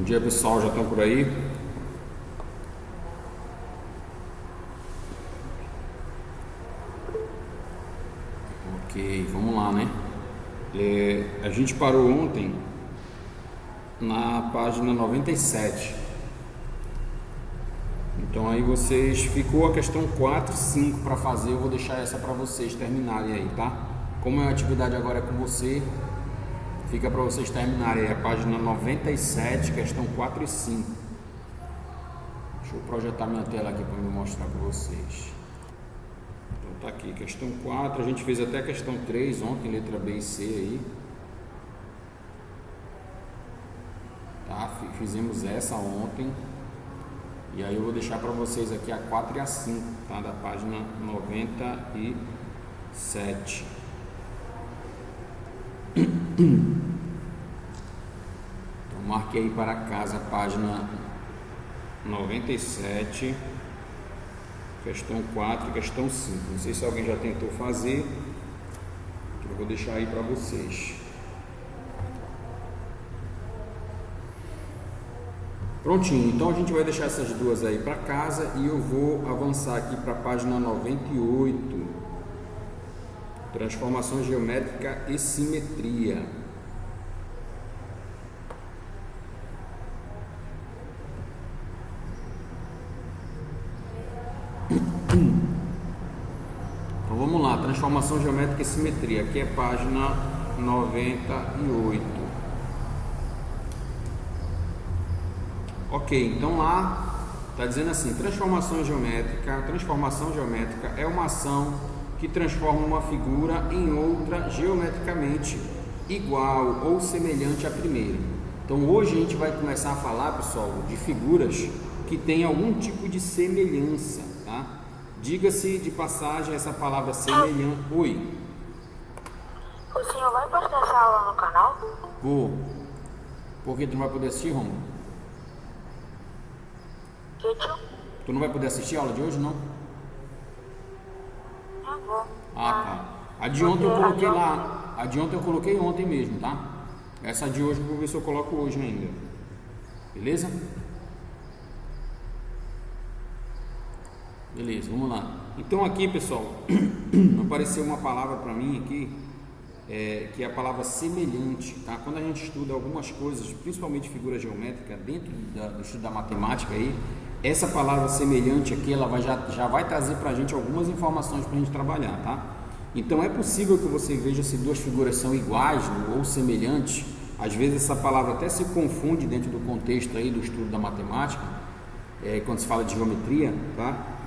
dia, pessoal, já estão por aí? Ok, vamos lá, né? A gente parou ontem na página 97. Então aí vocês, ficou a questão 4 e 5 para fazer, eu vou deixar essa para vocês terminarem aí, tá? Como a atividade agora é com você, fica para vocês terminarem aí a página 97, questão 4 e 5. Deixa eu projetar minha tela aqui para me mostrar para vocês. Então tá aqui, questão 4, a gente fez até a questão 3 ontem, letra B e C aí. Tá? Fizemos essa ontem. E aí eu vou deixar para vocês aqui a 4 e a 5, tá? Da página 97. Então marque aí para casa a página 97, questão 4 e questão 5. Não sei se alguém já tentou fazer, eu vou deixar aí para vocês. Prontinho, então a gente vai deixar essas duas aí para casa e eu vou avançar aqui para a página 98, transformação geométrica e simetria. Então vamos lá, transformação geométrica e simetria, aqui é página 98. Ok, então lá está dizendo assim, transformação geométrica é uma ação que transforma uma figura em outra geometricamente igual ou semelhante à primeira. Então hoje a gente vai começar a falar, pessoal, de figuras que têm algum tipo de semelhança, tá? Diga-se de passagem essa palavra semelhança. Oi. O senhor vai postar essa aula no canal? Vou. Por que tu não vai poder assistir, Romulo? Tu não vai poder assistir a aula de hoje, não? Não vou. Ah, tá. A de ontem eu coloquei lá. A de ontem eu coloquei ontem mesmo, tá? Essa de hoje eu vou ver se eu coloco hoje ainda. Beleza? Beleza, vamos lá. Então aqui, pessoal, apareceu uma palavra para mim aqui, que é a palavra semelhante, tá? Quando a gente estuda algumas coisas, principalmente figura geométrica, dentro do estudo da matemática aí, essa palavra semelhante aqui, ela já vai trazer para a gente algumas informações para a gente trabalhar, tá? Então é possível que você veja se duas figuras são iguais ou semelhantes. Às vezes essa palavra até se confunde dentro do contexto aí do estudo da matemática, quando se fala de geometria, tá?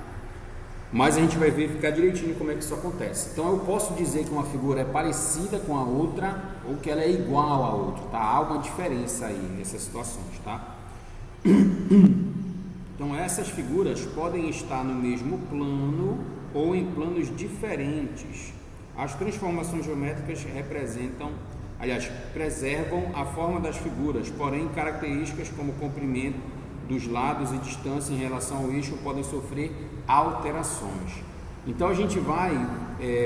Mas a gente vai verificar direitinho como é que isso acontece. Então eu posso dizer que uma figura é parecida com a outra ou que ela é igual a outra, tá? Há uma diferença aí nessas situações, tá? Então essas figuras podem estar no mesmo plano ou em planos diferentes. As transformações geométricas preservam a forma das figuras, porém características como comprimento dos lados e distância em relação ao eixo podem sofrer alterações. Então a gente vai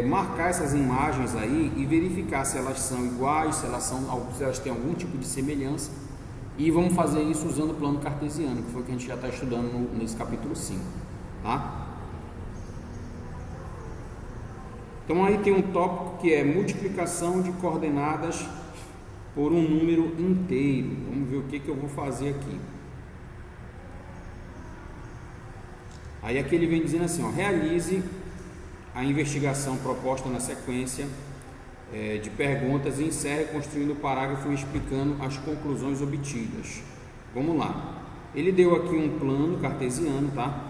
marcar essas imagens aí e verificar se elas são iguais, se elas têm algum tipo de semelhança, e vamos fazer isso usando o plano cartesiano, que foi o que a gente já está estudando nesse capítulo 5, tá? Então aí tem um tópico que é multiplicação de coordenadas por um número inteiro. Vamos ver o que eu vou fazer aqui. Aí aqui ele vem dizendo assim, ó, realize a investigação proposta na sequência de perguntas e encerre construindo o parágrafo explicando as conclusões obtidas. Vamos lá. Ele deu aqui um plano cartesiano, tá?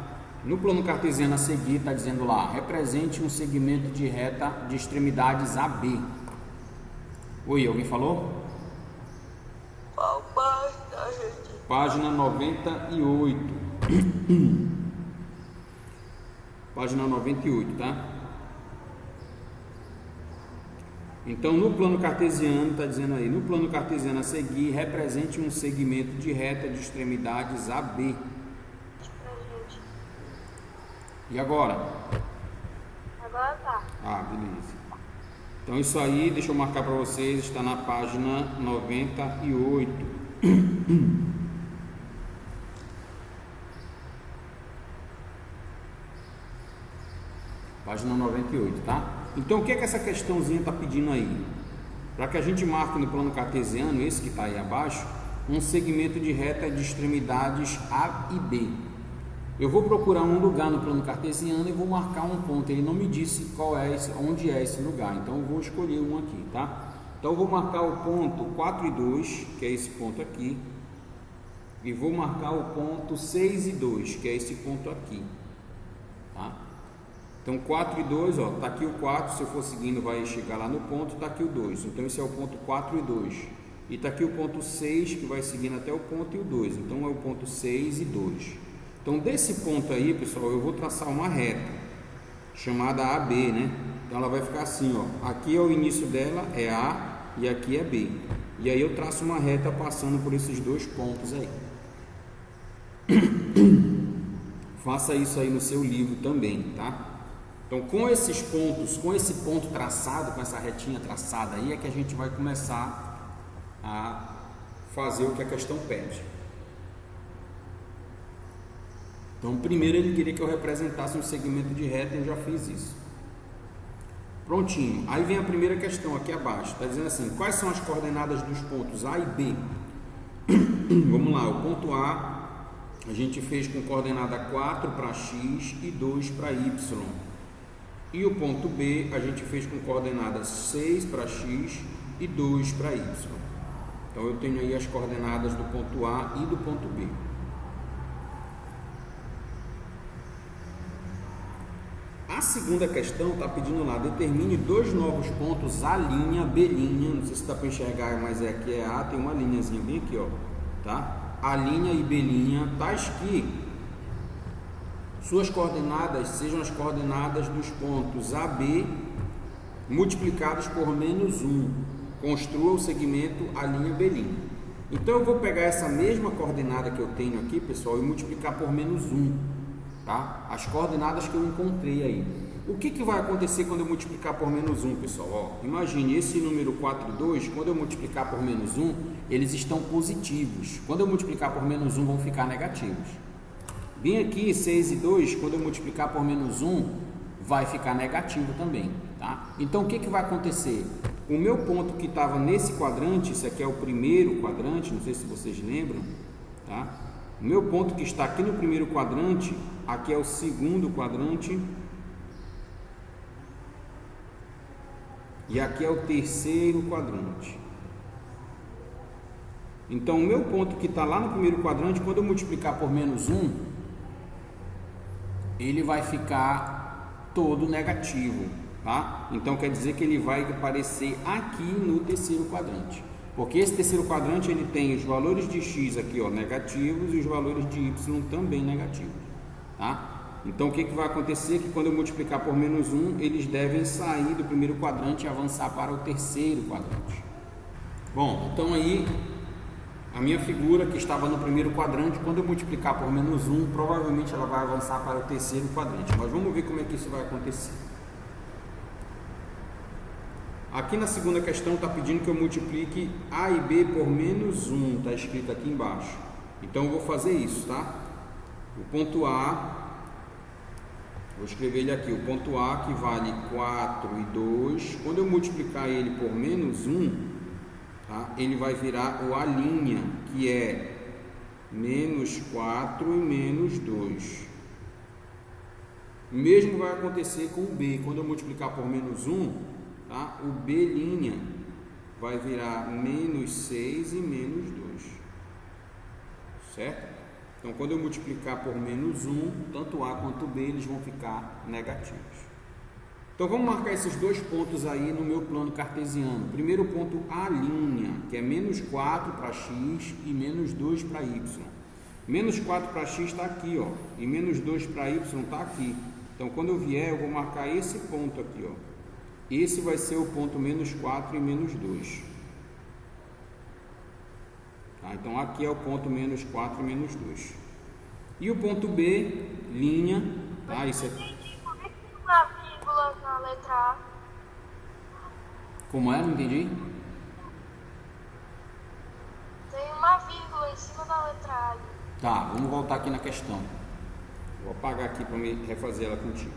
No plano cartesiano a seguir está dizendo lá, represente um segmento de reta de extremidades AB. Oi, alguém falou? Qual página, gente? Página 98. Página 98, tá? Então, no plano cartesiano, está dizendo aí, no plano cartesiano a seguir, represente um segmento de reta de extremidades AB. E agora? Agora tá. Ah, beleza. Então, isso aí, deixa eu marcar para vocês, está na página 98. Página 98, tá? Então, o que é que essa questãozinha está pedindo aí? Para que a gente marque no plano cartesiano, esse que está aí abaixo, um segmento de reta de extremidades A e B. Eu vou procurar um lugar no plano cartesiano e vou marcar um ponto. Ele não me disse qual é esse, onde é esse lugar, então eu vou escolher um aqui, tá? Então eu vou marcar o ponto 4 e 2, que é esse ponto aqui, e vou marcar o ponto 6 e 2, que é esse ponto aqui, tá? Então 4 e 2, ó, tá aqui o 4, se eu for seguindo vai chegar lá no ponto, tá aqui o 2, então esse é o ponto 4 e 2, e tá aqui o ponto 6, que vai seguindo até o ponto e o 2, então é o ponto 6 e 2. Então desse ponto aí, pessoal, eu vou traçar uma reta, chamada AB, né? Então ela vai ficar assim, ó, aqui é o início dela, é A, e aqui é B, e aí eu traço uma reta passando por esses dois pontos aí. Faça isso aí no seu livro também, tá? Então, com esses pontos, com esse ponto traçado, com essa retinha traçada aí, é que a gente vai começar a fazer o que a questão pede. Então, primeiro ele queria que eu representasse um segmento de reta e eu já fiz isso. Prontinho. Aí vem a primeira questão aqui abaixo. Está dizendo assim, quais são as coordenadas dos pontos A e B? Vamos lá, o ponto A gente fez com coordenada 4 para X e 2 para Y. E o ponto B a gente fez com coordenadas 6 para X e 2 para Y. Então eu tenho aí as coordenadas do ponto A e do ponto B. A segunda questão está pedindo lá, determine dois novos pontos A', B', não sei se dá para enxergar, mas aqui é A, tem uma linhazinha bem aqui, ó, tá? A' e B', tais que suas coordenadas sejam as coordenadas dos pontos AB multiplicados por menos 1. Construa o segmento A', B'. Então eu vou pegar essa mesma coordenada que eu tenho aqui, pessoal, e multiplicar por menos 1, tá? As coordenadas que eu encontrei aí. O que vai acontecer quando eu multiplicar por menos 1, pessoal? Ó, imagine esse número 4 e 2, quando eu multiplicar por menos 1, eles estão positivos. Quando eu multiplicar por menos 1, vão ficar negativos. Bem aqui, 6 e 2, quando eu multiplicar por menos 1, vai ficar negativo também, tá? Então, o que vai acontecer? O meu ponto que estava nesse quadrante, esse aqui é o primeiro quadrante, não sei se vocês lembram, tá? O meu ponto que está aqui no primeiro quadrante, aqui é o segundo quadrante, e aqui é o terceiro quadrante. Então, o meu ponto que está lá no primeiro quadrante, quando eu multiplicar por menos 1, ele vai ficar todo negativo, tá? Então quer dizer que ele vai aparecer aqui no terceiro quadrante, porque esse terceiro quadrante ele tem os valores de x aqui, ó, negativos, e os valores de y também negativos, tá? Então o que vai acontecer? Que quando eu multiplicar por menos 1, eles devem sair do primeiro quadrante e avançar para o terceiro quadrante. Bom, então aí a minha figura que estava no primeiro quadrante, quando eu multiplicar por menos 1, provavelmente ela vai avançar para o terceiro quadrante. Mas vamos ver como é que isso vai acontecer. Aqui na segunda questão está pedindo que eu multiplique A e B por menos 1. Está escrito aqui embaixo. Então eu vou fazer isso, tá? O ponto A, vou escrever ele aqui. O ponto A que vale 4 e 2. Quando eu multiplicar ele por menos 1... tá? Ele vai virar o A', que é menos 4 e menos 2. O mesmo vai acontecer com o B. Quando eu multiplicar por menos 1, tá? O B' vai virar menos 6 e menos 2. Certo? Então, quando eu multiplicar por menos 1, tanto A quanto B, eles vão ficar negativos. Então vamos marcar esses dois pontos aí no meu plano cartesiano. Primeiro ponto A', que é menos 4 para x e menos 2 para y. Menos 4 para x está aqui, ó, e menos 2 para y está aqui. Então quando eu vier, eu vou marcar esse ponto aqui, ó. Esse vai ser o ponto menos 4 e menos 2. Tá? Então aqui é o ponto menos 4 e menos 2. E o ponto B', tá? Isso é... na letra A. Como é? Não entendi. Tem uma vírgula em cima da letra A. Tá, vamos voltar aqui na questão. Vou apagar aqui para me refazer ela contigo.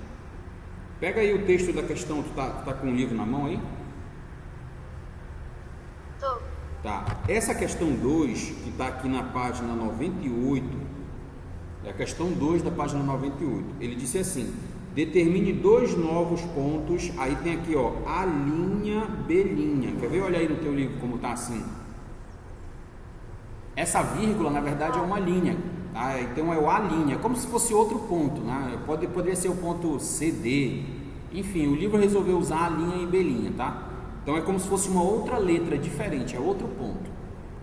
Pega aí o texto da questão, tu tá com o livro na mão aí? Tô. Tá. Essa questão 2, que está aqui na página 98, é a questão 2 da página 98. Ele disse assim: determine dois novos pontos. Aí tem aqui, ó, A', B'. Quer ver? Olha aí no teu livro como tá assim. Essa vírgula, na verdade, é uma linha, tá? Então é o A', como se fosse outro ponto, né? Poderia ser o ponto CD. Enfim, o livro resolveu usar A' e B', tá? Então é como se fosse uma outra letra diferente, é outro ponto.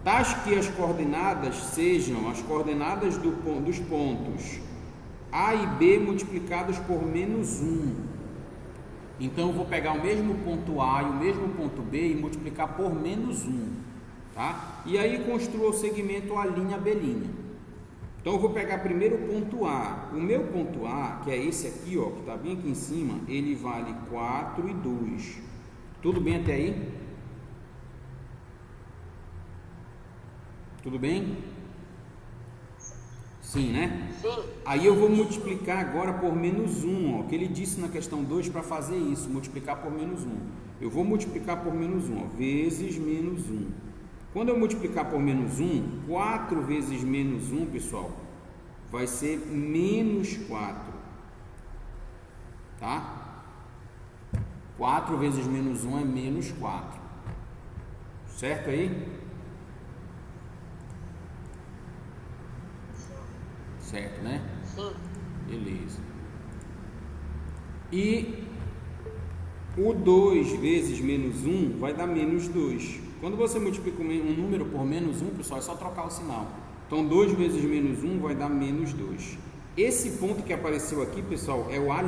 Tais que as coordenadas sejam as coordenadas dos pontos A e B multiplicados por -1. Então eu vou pegar o mesmo ponto A e o mesmo ponto B e multiplicar por -1, tá? E aí construa o segmento A', B'. Então eu vou pegar primeiro o ponto A. O meu ponto A, que é esse aqui, ó, que está bem aqui em cima, ele vale 4 e 2. Tudo bem até aí? Tudo bem? Sim, né? Sim. Aí eu vou multiplicar agora por -1, ó, que ele disse na questão 2 para fazer isso, multiplicar por -1. Eu vou multiplicar por -1, ó, vezes -1. Quando eu multiplicar por -1, 4 vezes -1, pessoal, vai ser -4, tá? 4 vezes -1 é -4, certo aí? Certo, né? Sim. Beleza. E o 2 vezes -1 vai dar -2. Quando você multiplica um número por -1, pessoal, é só trocar o sinal. Então 2 vezes -1 vai dar -2. Esse ponto que apareceu aqui, pessoal, é o A'.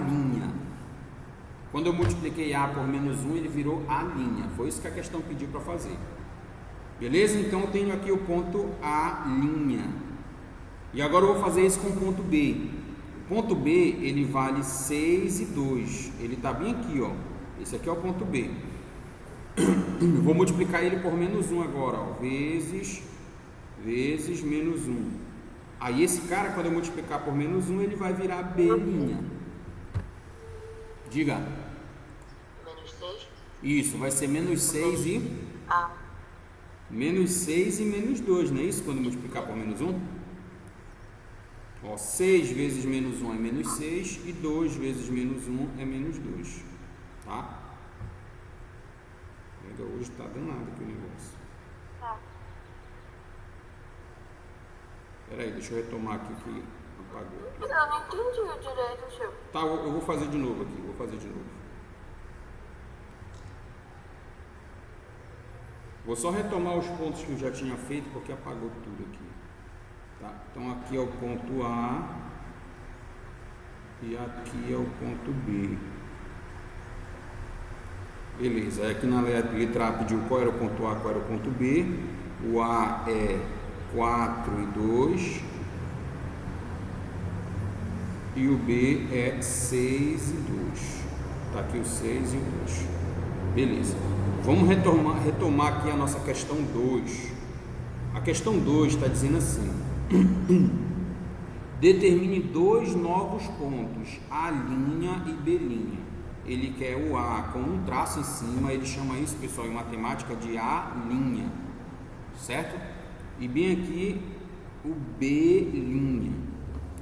Quando eu multipliquei A por -1, ele virou A'. Foi isso que a questão pediu para fazer. Beleza? Então eu tenho aqui o ponto A'. E agora eu vou fazer isso com o ponto B. O ponto B, ele vale 6 e 2. Ele está bem aqui, ó. Esse aqui é o ponto B. Eu vou multiplicar ele por -1 agora, ó. Vezes -1. Aí esse cara, quando eu multiplicar por -1, ele vai virar B'. Diga. -6. Isso, vai ser -6 e... A. -6 e -2, não é isso? Quando multiplicar por -1? Ó, 6 vezes -1 é -6 e 2 vezes -1 é -2, tá? Hoje tá danado aqui o negócio. Tá. Pera aí, deixa eu retomar aqui que apagou. Eu não entendi direito, tio. Tá, eu vou fazer de novo aqui, Vou só retomar os pontos que eu já tinha feito, porque apagou tudo aqui. Tá? Então aqui é o ponto A e aqui é o ponto B. Beleza, aqui na letra A pediu qual era o ponto A, qual era o ponto B. O A é 4 e 2 e o B é 6 e 2. Tá aqui o 6 e o 2. Beleza, vamos retomar aqui a nossa questão 2. A questão 2 está dizendo assim: determine dois novos pontos, A' e B'. Ele quer o A com um traço em cima, ele chama isso, pessoal, em matemática de A', certo? E bem aqui o B'.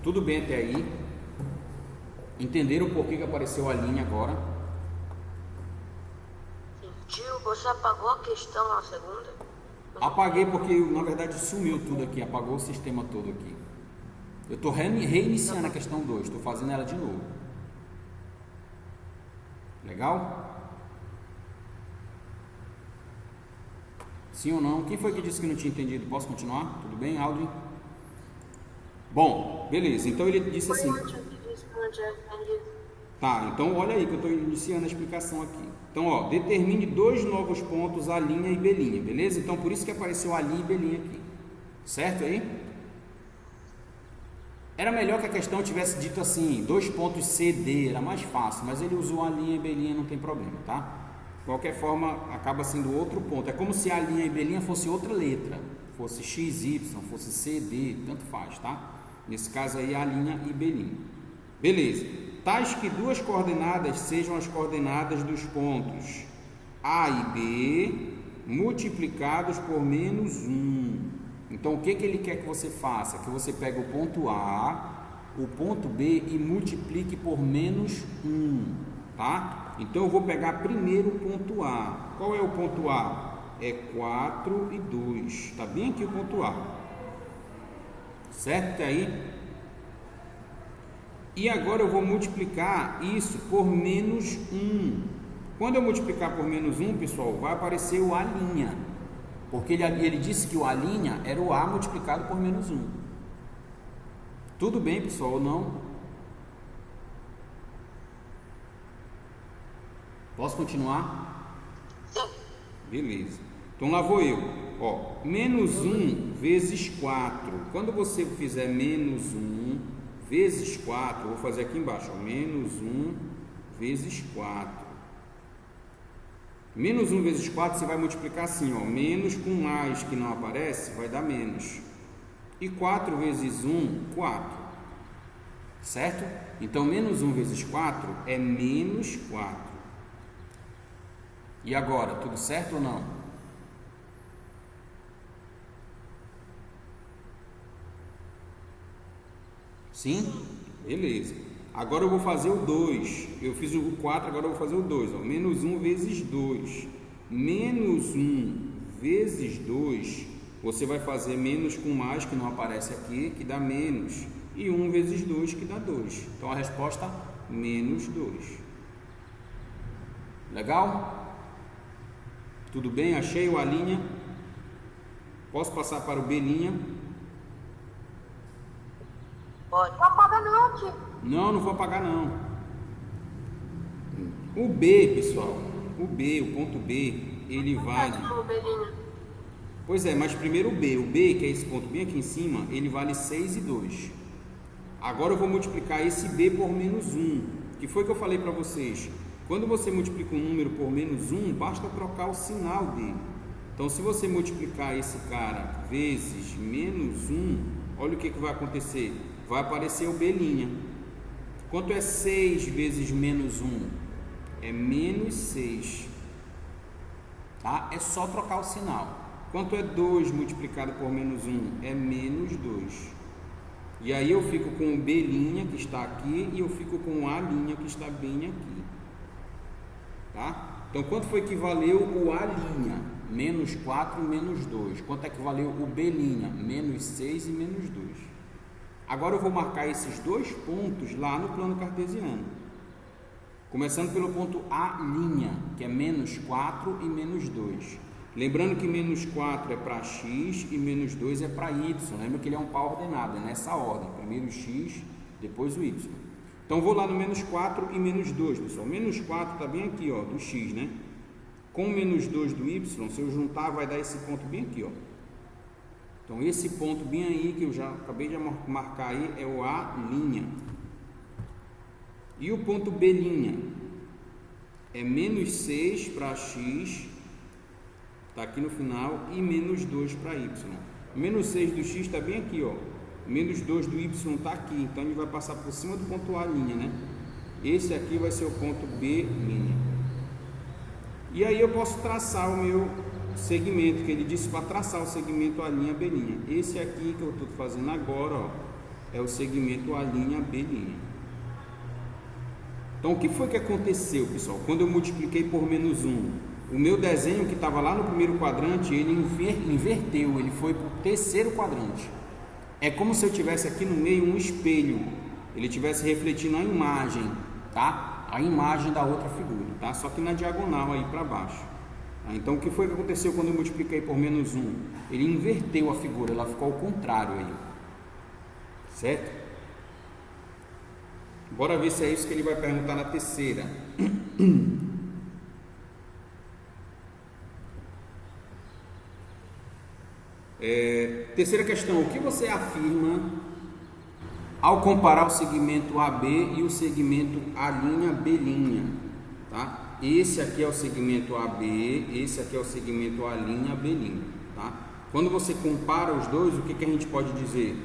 Tudo bem até aí? Entenderam por que apareceu a linha agora? Tio, você apagou a questão na segunda? Apaguei porque na verdade sumiu tudo aqui, apagou o sistema todo aqui. Eu estou reiniciando a questão 2, estou fazendo ela de novo. Legal? Sim ou não? Quem foi que disse que não tinha entendido? Posso continuar? Tudo bem, Aldrin? Bom, beleza. Então ele disse assim... Tá, então olha aí que eu estou iniciando a explicação aqui. Então, ó, determine dois novos pontos, A' e B', beleza? Então, por isso que apareceu A' e B' aqui. Certo aí? Era melhor que a questão tivesse dito assim, dois pontos C, D, era mais fácil, mas ele usou A' e B', não tem problema, tá? De qualquer forma, acaba sendo outro ponto. É como se A' e B' fosse outra letra, fosse X, Y, fosse C, D, tanto faz, tá? Nesse caso aí, A' e B'. Beleza. tais que duas coordenadas sejam as coordenadas dos pontos A e B multiplicados por menos 1. Então, o que ele quer que você faça? Que você pegue o ponto A, o ponto B e multiplique por menos 1, tá? Então, eu vou pegar primeiro o ponto A. Qual é o ponto A? É 4 e 2. Está bem aqui o ponto A. Certo? Até aí? E agora eu vou multiplicar isso por menos 1. Quando eu multiplicar por menos 1, pessoal, vai aparecer o A'. Porque ele disse que o A' era o A multiplicado por menos 1. Tudo bem, pessoal, ou não? Posso continuar? Beleza. Então lá vou eu. Ó, menos 1 vezes 4. Quando você fizer menos 1 vezes 4, eu vou fazer aqui embaixo, ó, menos 1 vezes 4. Menos 1 vezes 4 você vai multiplicar assim, ó, menos com mais que não aparece, vai dar menos. E 4 vezes 1, 4. Certo? Então, menos 1 vezes 4 é menos 4. E agora, tudo certo ou não? Sim? Beleza. Agora eu vou fazer o 2. Eu fiz o 4, agora eu vou fazer o 2. Ó. Menos 1 vezes 2. Menos 1 vezes 2, você vai fazer menos com mais, que não aparece aqui, que dá menos. E 1 vezes 2, que dá 2. Então a resposta, menos 2. Legal? Tudo bem? Achei o A'. Posso passar para o B'? Pode. Não apaga não, tio. Não vou apagar não. O B, pessoal, o ponto B, ele vale... Pois é, mas primeiro o B, que é esse ponto bem aqui em cima, ele vale 6 e 2. Agora eu vou multiplicar esse B por menos 1, que foi que eu falei para vocês. Quando você multiplica um número por menos 1, basta trocar o sinal dele. Então, se você multiplicar esse cara vezes menos 1, olha o que vai acontecer. Vai aparecer o B'. Quanto é 6 vezes menos 1? É menos 6. Tá? É só trocar o sinal. Quanto é 2 multiplicado por menos 1? É menos 2. E aí eu fico com o B' que está aqui e eu fico com o A' que está bem aqui. Tá? Então, quanto foi que valeu o A'? Menos 4, menos 2. Quanto é que valeu o B'? Menos 6 e menos 2. Agora eu vou marcar esses dois pontos lá no plano cartesiano. Começando pelo ponto A', que é menos 4 e menos 2. Lembrando que menos 4 é para x e menos 2 é para y. Lembra que ele é um par ordenado, é nessa ordem. Primeiro o x, depois o y. Então, vou lá no menos 4 e menos 2, pessoal. Menos 4 está bem aqui, ó, do x, né? Com menos 2 do y, se eu juntar, vai dar esse ponto bem aqui, ó. Então, esse ponto bem aí, que eu já acabei de marcar aí, é o A'. E o ponto B' é menos 6 para x, está aqui no final, e menos 2 para y. Menos 6 do x está bem aqui, ó. Menos 2 do y está aqui, então ele vai passar por cima do ponto A', né? Esse aqui vai ser o ponto B'. E aí eu posso traçar o meu segmento, que ele disse para traçar o segmento A', B'. Esse aqui que eu estou fazendo agora, ó, é o segmento A', B'. Então, o que foi que aconteceu, pessoal? Quando eu multipliquei por menos 1, o meu desenho que estava lá no primeiro quadrante, ele inverteu, ele foi para o terceiro quadrante. É como se eu tivesse aqui no meio um espelho, ele estivesse refletindo a imagem, tá? A imagem da outra figura, tá? Só que na diagonal aí para baixo. Tá? Então, o que foi que aconteceu quando eu multipliquei por menos 1? Ele inverteu a figura, ela ficou ao contrário aí, certo? Bora ver se é isso que ele vai perguntar na terceira. Terceira questão, o que você afirma ao comparar o segmento AB e o segmento A'B'? Tá? Esse aqui é o segmento AB, esse aqui é o segmento A'B'. Tá? Quando você compara os dois, o que a gente pode dizer?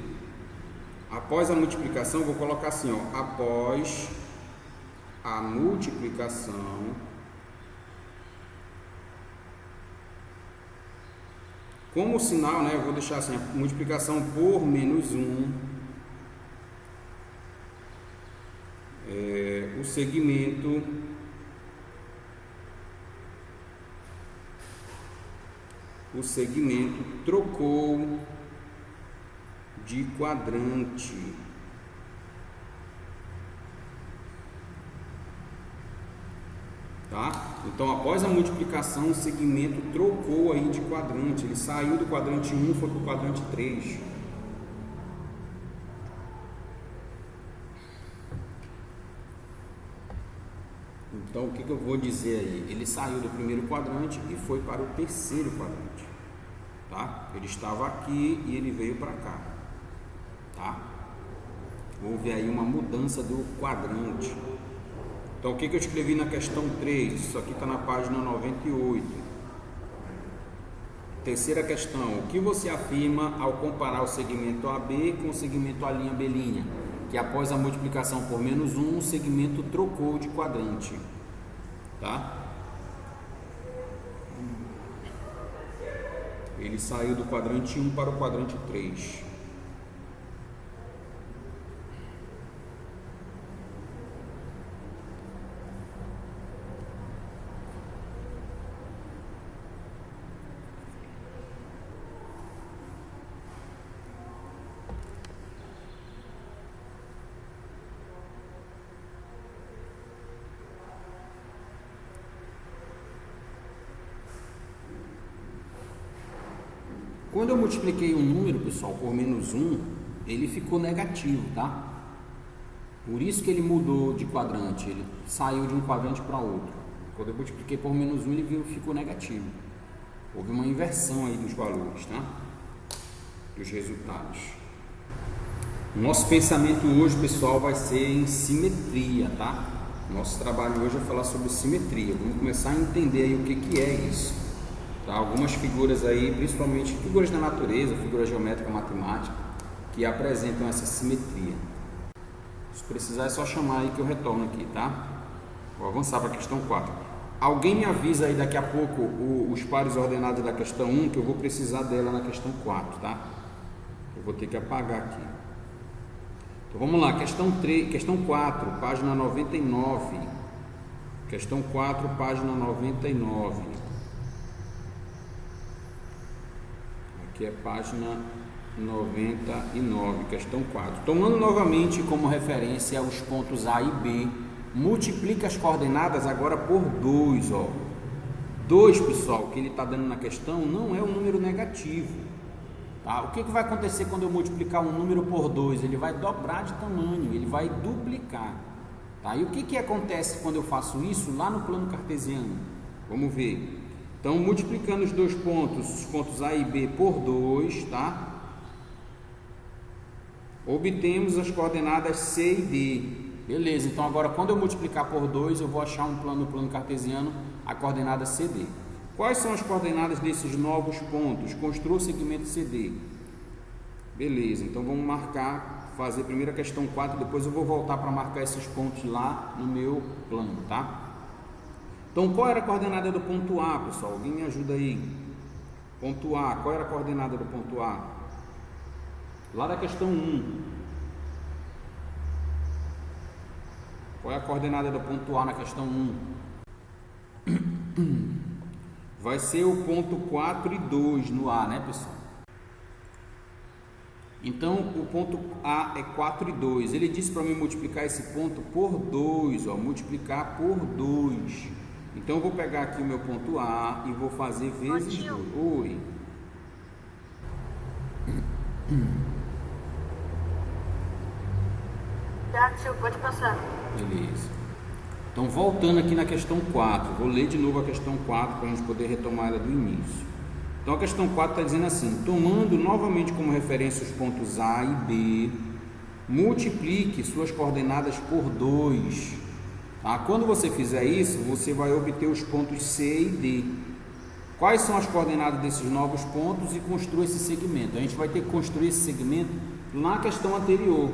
Após a multiplicação, vou colocar assim, ó, após a multiplicação como sinal, né? Eu vou deixar assim, a multiplicação por menos 1, o segmento trocou de quadrante. Tá? Então, após a multiplicação, o segmento trocou aí de quadrante. Ele saiu do quadrante 1 e foi para o quadrante 3. Então, o que eu vou dizer aí? Ele saiu do primeiro quadrante e foi para o terceiro quadrante. Tá? Ele estava aqui e ele veio para cá. Tá? Houve aí uma mudança do quadrante. Então, o que eu escrevi na questão 3? Isso aqui está na página 98. Terceira questão. O que você afirma ao comparar o segmento AB com o segmento A', B'? Que após a multiplicação por menos 1, o segmento trocou de quadrante. Tá? Ele saiu do quadrante 1 para o quadrante 3. Quando eu multipliquei um número, pessoal, por menos 1, ele ficou negativo, tá? Por isso que ele mudou de quadrante, ele saiu de um quadrante para outro. Quando eu multipliquei por menos 1, ele ficou negativo. Houve uma inversão aí dos valores, tá? Dos resultados. Nosso pensamento hoje, pessoal, vai ser em simetria, tá? Nosso trabalho hoje é falar sobre simetria. Vamos começar a entender aí o que é isso. Tá, algumas figuras aí, principalmente figuras da natureza, figuras geométricas, matemática, que apresentam essa simetria. Se precisar é só chamar aí que eu retorno aqui, tá? Vou avançar para a questão 4. Alguém me avisa aí daqui a pouco os pares ordenados da questão 1, que eu vou precisar dela na questão 4, tá? Eu vou ter que apagar aqui. Então vamos lá, questão 4, página 99. Questão 4, página 99. Que é página 99, questão 4. Tomando novamente como referência os pontos A e B, multiplica as coordenadas agora por 2, ó. 2, pessoal, que ele está dando na questão, não é um número negativo. Tá? O que vai acontecer quando eu multiplicar um número por 2? Ele vai dobrar de tamanho, ele vai duplicar. Tá? E o que acontece quando eu faço isso lá no plano cartesiano? Vamos ver. Então, multiplicando os dois pontos, os pontos A e B por 2, tá? Obtemos as coordenadas C e D. Beleza, então agora quando eu multiplicar por 2, eu vou achar no plano cartesiano a coordenada CD. Quais são as coordenadas desses novos pontos? Construa o segmento CD. Beleza, então vamos marcar, fazer primeiro a questão 4, depois eu vou voltar para marcar esses pontos lá no meu plano, tá? Então, qual era a coordenada do ponto A, pessoal? Alguém me ajuda aí. Ponto A, qual era a coordenada do ponto A? Lá da questão 1. Qual é a coordenada do ponto A na questão 1? Vai ser o ponto 4 e 2 no A, né, pessoal? Então, o ponto A é 4 e 2. Ele disse para mim multiplicar esse ponto por 2, ó, multiplicar por 2. Então, eu vou pegar aqui o meu ponto A e vou fazer vezes 2. Oi. Já, tio, pode passar. Beleza. Então, voltando aqui na questão 4. Vou ler de novo a questão 4 para a gente poder retomar ela do início. Então, a questão 4 está dizendo assim: tomando novamente como referência os pontos A e B, multiplique suas coordenadas por 2. Tá? Quando você fizer isso, você vai obter os pontos C e D. Quais são as coordenadas desses novos pontos e construa esse segmento? A gente vai ter que construir esse segmento lá na questão anterior,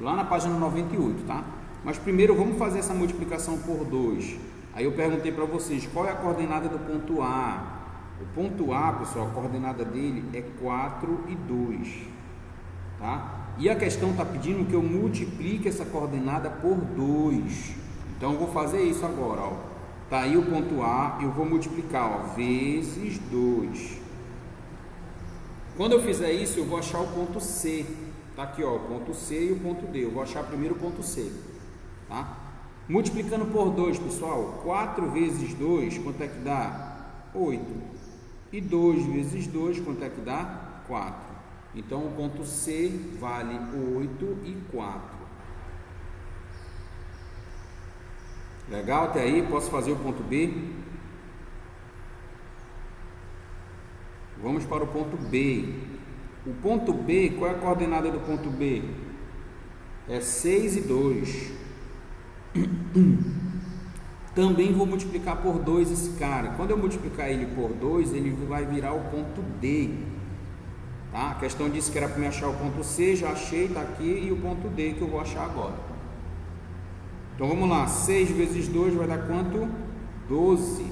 lá na página 98, tá? Mas primeiro vamos fazer essa multiplicação por 2. Aí eu perguntei para vocês, qual é a coordenada do ponto A? O ponto A, pessoal, a coordenada dele é 4 e 2, tá? E a questão está pedindo que eu multiplique essa coordenada por 2. Então eu vou fazer isso agora, ó. Tá aí o ponto A, eu vou multiplicar, ó, vezes 2. Quando eu fizer isso, eu vou achar o ponto C. Tá aqui, ó, o ponto C e o ponto D. Eu vou achar primeiro o ponto C, tá? Multiplicando por 2, pessoal, 4 vezes 2, quanto é que dá? 8. E 2 vezes 2, quanto é que dá? 4. Então, o ponto C vale 8 e 4. Legal até aí? Posso fazer o ponto B? Vamos para o ponto B. O ponto B, qual é a coordenada do ponto B? É 6 e 2. Também vou multiplicar por 2 esse cara. Quando eu multiplicar ele por 2, ele vai virar o ponto D. Tá? A questão disse que era para me achar o ponto C, já achei, está aqui, e o ponto D que eu vou achar agora. Então vamos lá, 6 vezes 2 vai dar quanto? 12.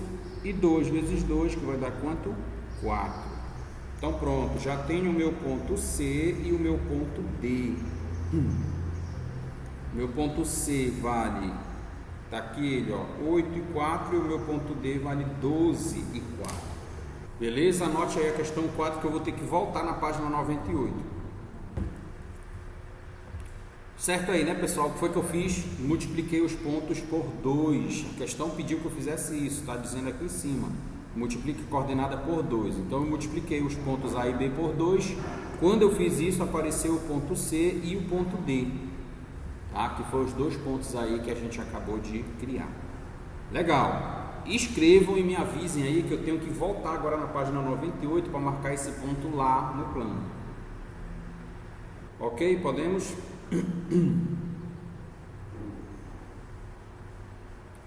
E 2 vezes 2 que vai dar quanto? 4. Então pronto, já tenho o meu ponto C e o meu ponto D. Meu ponto C vale, tá aqui ele, ó, 8 e 4, e o meu ponto D vale 12 e 4. Beleza? Anote aí a questão 4 que eu vou ter que voltar na página 98. Certo aí, né, pessoal? O que foi que eu fiz? Multipliquei os pontos por 2. A questão pediu que eu fizesse isso, está dizendo aqui em cima. Multiplique coordenada por 2. Então eu multipliquei os pontos A e B por 2. Quando eu fiz isso, apareceu o ponto C e o ponto D. Tá? Que foram os dois pontos aí que a gente acabou de criar. Legal. Escrevam e me avisem aí que eu tenho que voltar agora na página 98 para marcar esse ponto lá no plano. Ok? Podemos?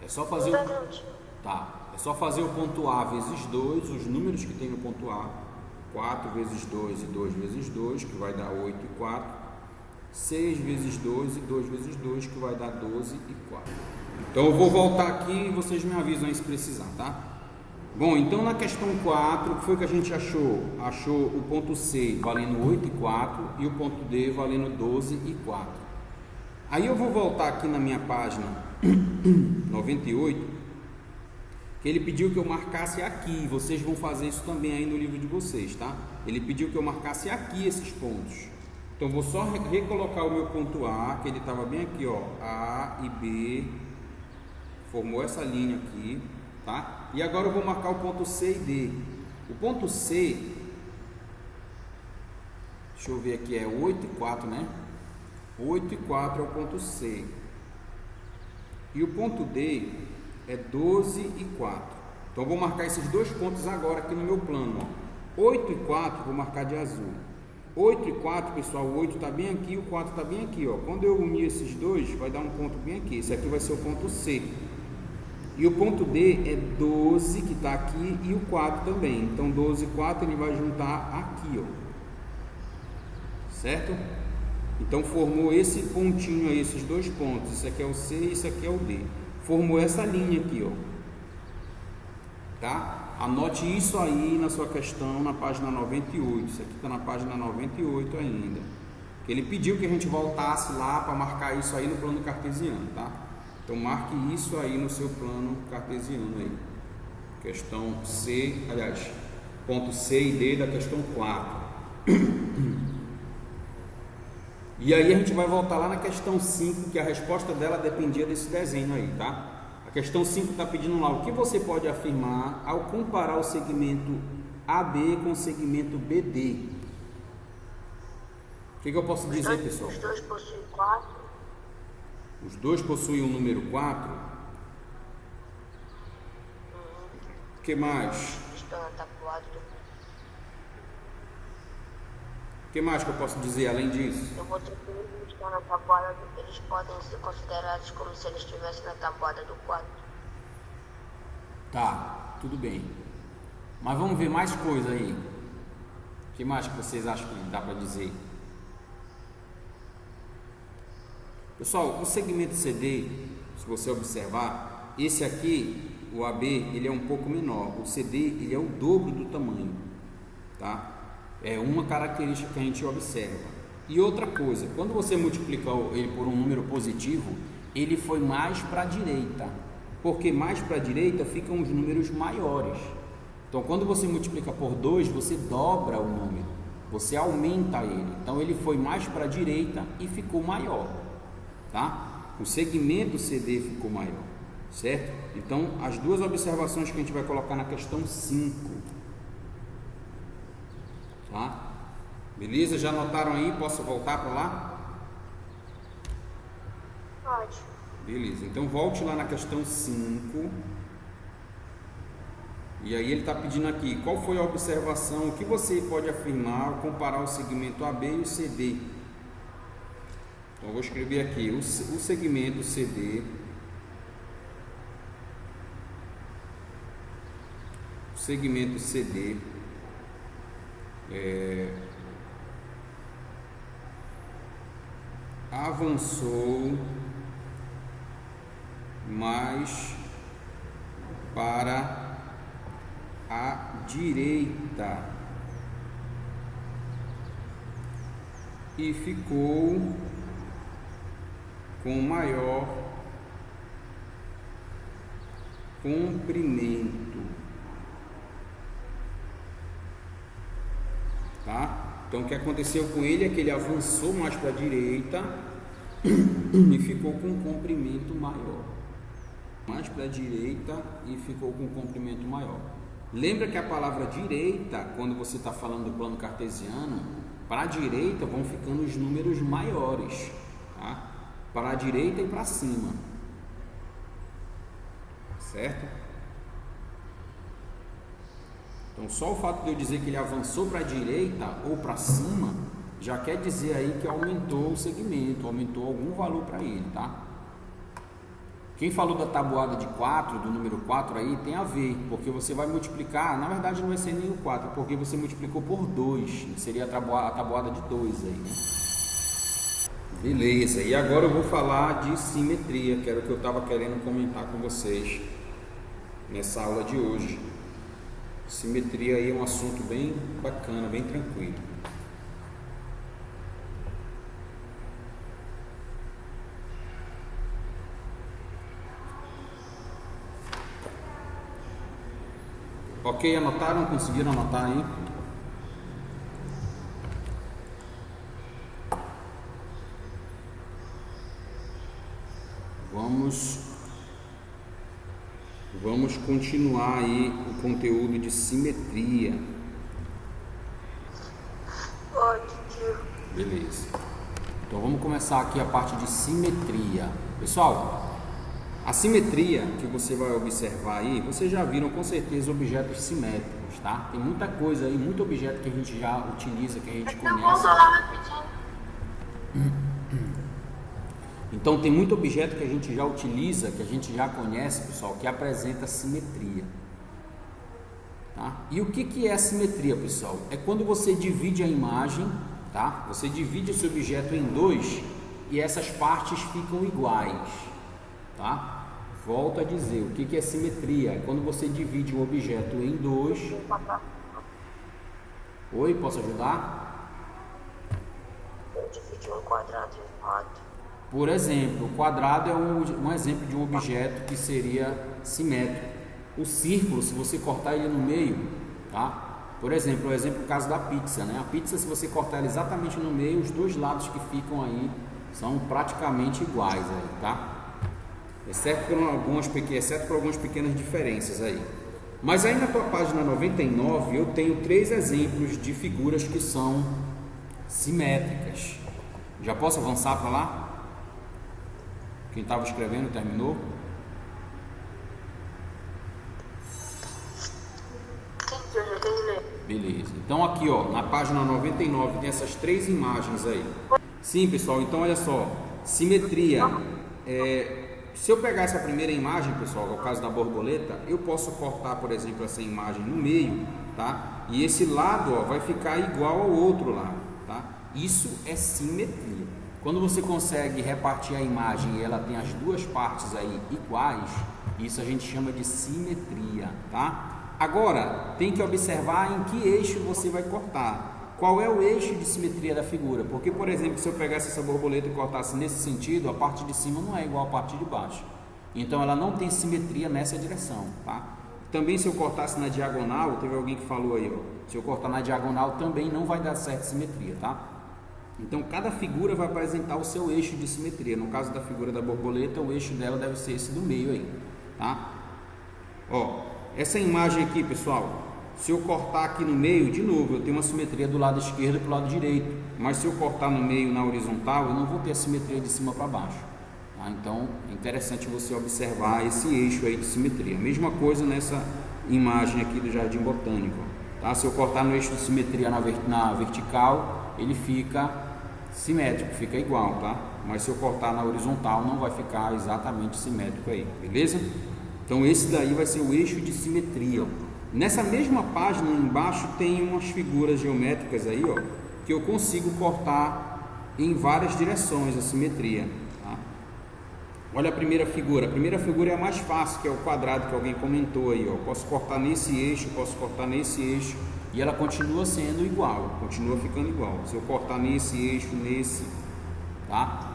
É só fazer é só fazer o ponto A vezes 2, os números que tem no ponto A. 4 vezes 2 e 2 vezes 2, que vai dar 8 e 4. 6 vezes 2 e 2 vezes 2, que vai dar 12 e 4. Então eu vou voltar aqui e vocês me avisam aí se precisar, tá? Bom, então na questão 4, o que foi que a gente achou? Achou o ponto C valendo 8 e 4 e o ponto D valendo 12 e 4. Aí eu vou voltar aqui na minha página 98, que ele pediu que eu marcasse aqui. Vocês vão fazer isso também aí no livro de vocês, tá? Ele pediu que eu marcasse aqui esses pontos. Então vou só recolocar o meu ponto A, que ele estava bem aqui, ó, A e B, formou essa linha aqui, tá? E agora eu vou marcar o ponto C e D. O ponto C, deixa eu ver aqui, é 8 e 4, né? 8 e 4 é o ponto C. E o ponto D é 12 e 4. Então eu vou marcar esses dois pontos agora aqui no meu plano, ó. 8 e 4 vou marcar de azul. 8 e 4, pessoal, o 8 está bem aqui, o 4 está bem aqui, ó. Quando eu unir esses dois, vai dar um ponto bem aqui. Esse aqui vai ser o ponto C. E o ponto D é 12, que está aqui, e o 4 também. Então 12 e 4 ele vai juntar aqui, ó. Certo? Então formou esse pontinho aí, esses dois pontos. Esse aqui é o C e esse aqui é o D. Formou essa linha aqui, ó. Tá? Anote isso aí na sua questão na página 98. Isso aqui está na página 98 ainda. Ele pediu que a gente voltasse lá para marcar isso aí no plano cartesiano, tá? Então marque isso aí no seu plano cartesiano aí. Questão C, aliás, ponto C e D da questão 4. E aí a gente vai voltar lá na questão 5, que a resposta dela dependia desse desenho aí, tá? A questão 5 está pedindo lá o que você pode afirmar ao comparar o segmento AB com o segmento BD. O que eu posso dizer, pessoal? Os dois possuem 4. Os dois possuem o número 4? O que mais? Estão na tabuada do... O que mais que eu posso dizer além disso? Eu vou ter que eles estão na tabuada do... Eles podem ser considerados como se eles estivessem na tabuada do 4. Tá, tudo bem. Mas vamos ver mais coisa aí. O que mais que vocês acham que dá para dizer? Pessoal, o segmento CD, se você observar, esse aqui, o AB, ele é um pouco menor. O CD, ele é o dobro do tamanho, tá? É uma característica que a gente observa. E outra coisa, quando você multiplica ele por um número positivo, ele foi mais para a direita, porque mais para a direita ficam os números maiores. Então, quando você multiplica por 2, você dobra o número, você aumenta ele. Então, ele foi mais para a direita e ficou maior, tá? O segmento CD ficou maior, certo? Então, as duas observações que a gente vai colocar na questão 5, tá? Beleza? Já anotaram aí? Posso voltar para lá? Pode. Beleza, então volte lá na questão 5. E aí ele está pedindo aqui, qual foi a observação, o que você pode afirmar ao comparar o segmento AB e o CD? Então eu vou escrever aqui, o segmento CD, avançou mais para a direita e ficou com maior comprimento, tá? Então o que aconteceu com ele é que ele avançou mais para a direita e ficou com um comprimento maior, mais para a direita e ficou com um comprimento maior. Lembra que a palavra direita, quando você está falando do plano cartesiano, para a direita vão ficando os números maiores, tá? Para a direita e para cima, certo? Então só o fato de eu dizer que ele avançou para a direita ou para cima já quer dizer aí que aumentou o segmento, aumentou algum valor para ele, tá? Quem falou da tabuada de 4, do número 4 aí, tem a ver, porque você vai multiplicar, na verdade não vai ser nem o 4, porque você multiplicou por 2, seria a tabuada de 2 aí, né? Beleza, e agora eu vou falar de simetria, que era o que eu estava querendo comentar com vocês nessa aula de hoje. Simetria aí é um assunto bem bacana, bem tranquilo. Ok, anotaram? Conseguiram anotar aí? Vamos continuar aí o conteúdo de simetria. Pode, tio. Beleza. Então vamos começar aqui a parte de simetria. Pessoal, a simetria que você vai observar aí, vocês já viram com certeza objetos simétricos, tá? Tem muita coisa aí, muito objeto que a gente já utiliza, que a gente Então, conhece. volta lá rapidinho. Então tem muito objeto que a gente já utiliza, que a gente já conhece, pessoal, que apresenta simetria, tá? E o que é a simetria, pessoal? É quando você divide a imagem, tá? Você divide esse objeto em dois e essas partes ficam iguais, tá? Volto a dizer, o que é simetria? É quando você divide um objeto em dois. Oi, posso ajudar? Eu dividi um quadrado em 4. Por exemplo, o quadrado é um exemplo de um objeto que seria simétrico. O círculo, se você cortar ele no meio, tá? Por exemplo, o caso da pizza, né? A pizza, se você cortar ela exatamente no meio, os dois lados que ficam aí são praticamente iguais aí, tá? Exceto por algumas pequenas diferenças aí. Mas aí na tua página 99 eu tenho 3 exemplos de figuras que são simétricas. Já posso avançar para lá? Quem estava escrevendo terminou? Sim, eu já terminei. Beleza. Então aqui, ó, na página 99 tem essas 3 imagens aí. Sim, pessoal, então olha só. Simetria. Se eu pegar essa primeira imagem, pessoal, que é o caso da borboleta, eu posso cortar, por exemplo, essa imagem no meio, tá? E esse lado, ó, vai ficar igual ao outro lado, tá? Isso é simetria. Quando você consegue repartir a imagem e ela tem as duas partes aí iguais, isso a gente chama de simetria, tá? Agora, tem que observar em que eixo você vai cortar. Qual é o eixo de simetria da figura? Porque, por exemplo, se eu pegasse essa borboleta e cortasse nesse sentido, a parte de cima não é igual à parte de baixo. Então, ela não tem simetria nessa direção, tá? Também, se eu cortasse na diagonal, teve alguém que falou aí, ó, se eu cortar na diagonal também não vai dar certo simetria, tá? Então, cada figura vai apresentar o seu eixo de simetria. No caso da figura da borboleta, o eixo dela deve ser esse do meio aí, tá? Ó, essa imagem aqui, pessoal, se eu cortar aqui no meio, de novo, eu tenho uma simetria do lado esquerdo para o lado direito. Mas se eu cortar no meio, na horizontal, eu não vou ter a simetria de cima para baixo. Tá? Então, é interessante você observar esse eixo aí de simetria. Mesma coisa nessa imagem aqui do Jardim Botânico. Tá? Se eu cortar no eixo de simetria na vertical, ele fica simétrico, fica igual, tá? Mas se eu cortar na horizontal, não vai ficar exatamente simétrico aí, beleza? Então, esse daí vai ser o eixo de simetria, ó. Nessa mesma página embaixo tem umas figuras geométricas aí, ó, que eu consigo cortar em várias direções a simetria, tá? Olha a primeira figura é a mais fácil, que é o quadrado que alguém comentou aí, ó. Posso cortar nesse eixo, posso cortar nesse eixo e ela continua sendo igual, continua ficando igual. Se eu cortar nesse eixo, nesse, tá?